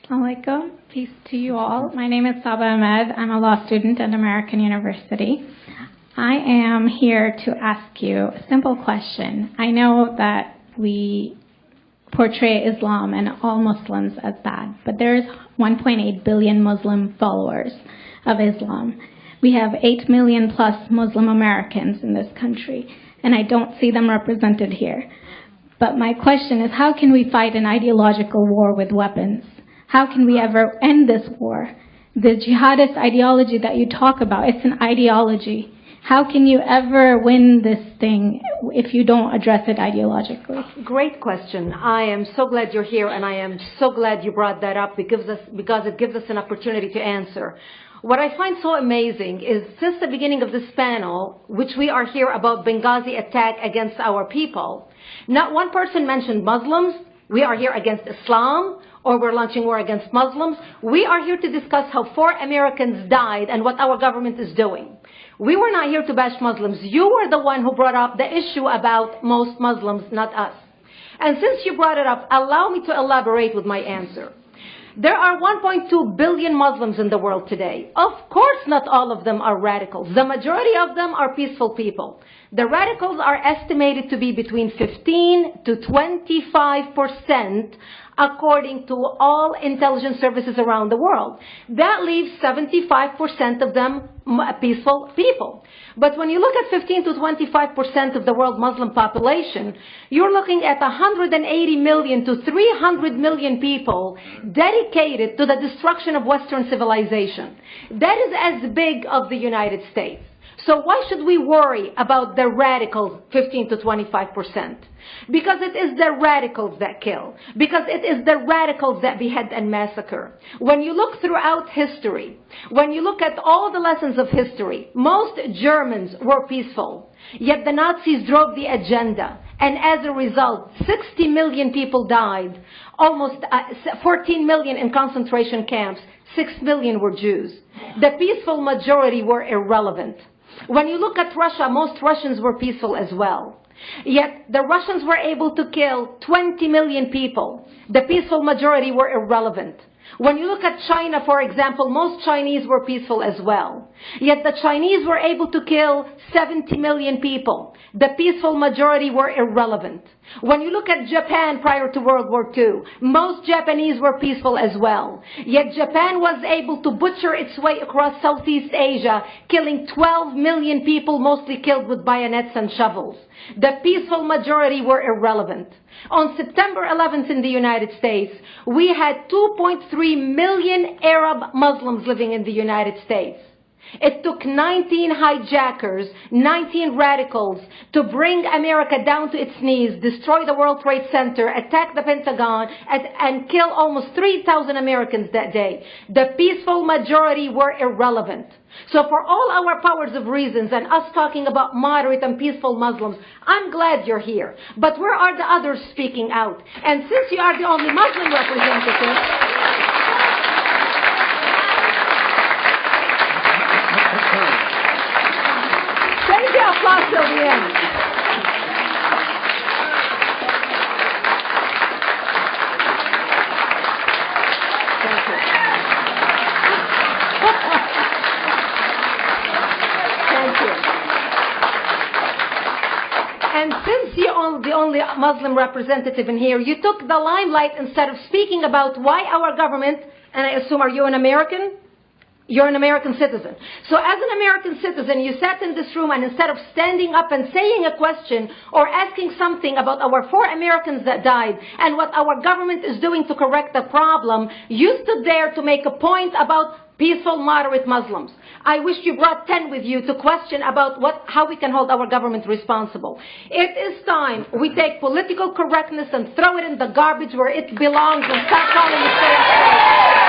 Alaikum. Peace to you all. My name is Saba Ahmed. I'm a law student at American University. I am here to ask you a simple question. I know that we portray Islam and all Muslims as bad, but there's 1.8 billion Muslim followers of Islam. We have 8 million plus Muslim Americans in this country, and I don't see them represented here. But my question is, how can we fight an ideological war with weapons? How can we ever end this war? The jihadist ideology that you talk about, it's an ideology. How can you ever win this thing if you don't address it ideologically? Great question. I am so glad you're here, and I am so glad you brought that up because it gives us an opportunity to answer. What I find so amazing is since the beginning of this panel, which we are here about Benghazi attack against our people, not one person mentioned Muslims. We are here against Islam, or we're launching war against Muslims. We are here to discuss how 4 Americans died and what our government is doing. We were not here to bash Muslims. You were the one who brought up the issue about most Muslims, not us. And since you brought it up, allow me to elaborate with my answer. There are 1.2 billion Muslims in the world today. Of course, not all of them are radicals. The majority of them are peaceful people. The radicals are estimated to be between 15 to 25%, according to all intelligence services around the world. That leaves 75% of them peaceful people. But when you look at 15 to 25% of the world Muslim population, you're looking at 180 million to 300 million people dedicated to the destruction of Western civilization. That is as big as the United States. So why should we worry about the radicals, 15 to 25%? Because it is the radicals that kill. Because it is the radicals that behead and massacre. When you look throughout history, when you look at all the lessons of history, most Germans were peaceful. Yet the Nazis drove the agenda. And as a result, 60 million people died. Almost 14 million in concentration camps. 6 million were Jews. The peaceful majority were irrelevant. When you look at Russia, most Russians were peaceful as well. Yet the Russians were able to kill 20 million people. The peaceful majority were irrelevant. When you look at China, for example, most Chinese were peaceful as well. Yet the Chinese were able to kill 70 million people. The peaceful majority were irrelevant. When you look at Japan prior to World War II, most Japanese were peaceful as well. Yet Japan was able to butcher its way across Southeast Asia, killing 12 million people, mostly killed with bayonets and shovels. The peaceful majority were irrelevant. On September 11th in the United States, we had 2.3 million Arab Muslims living in the United States. It took 19 hijackers, 19 radicals to bring America down to its knees, destroy the World Trade Center, attack the Pentagon, and kill almost 3,000 Americans that day. The peaceful majority were irrelevant. So for all our powers of reasons and us talking about moderate and peaceful Muslims, I'm glad you're here. But where are the others speaking out? And since you are the only Muslim representative, applause till the end. Thank you. Thank you. And since you're the only Muslim representative in here, you took the limelight instead of speaking about why our government, and I assume, are you an American? You're an American citizen. So as an American citizen, you sat in this room and instead of standing up and saying a question or asking something about our 4 Americans that died and what our government is doing to correct the problem, you stood there to make a point about peaceful, moderate Muslims. I wish you brought 10 with you to question about how we can hold our government responsible. It is time we take political correctness and throw it in the garbage where it belongs and stop calling it fair.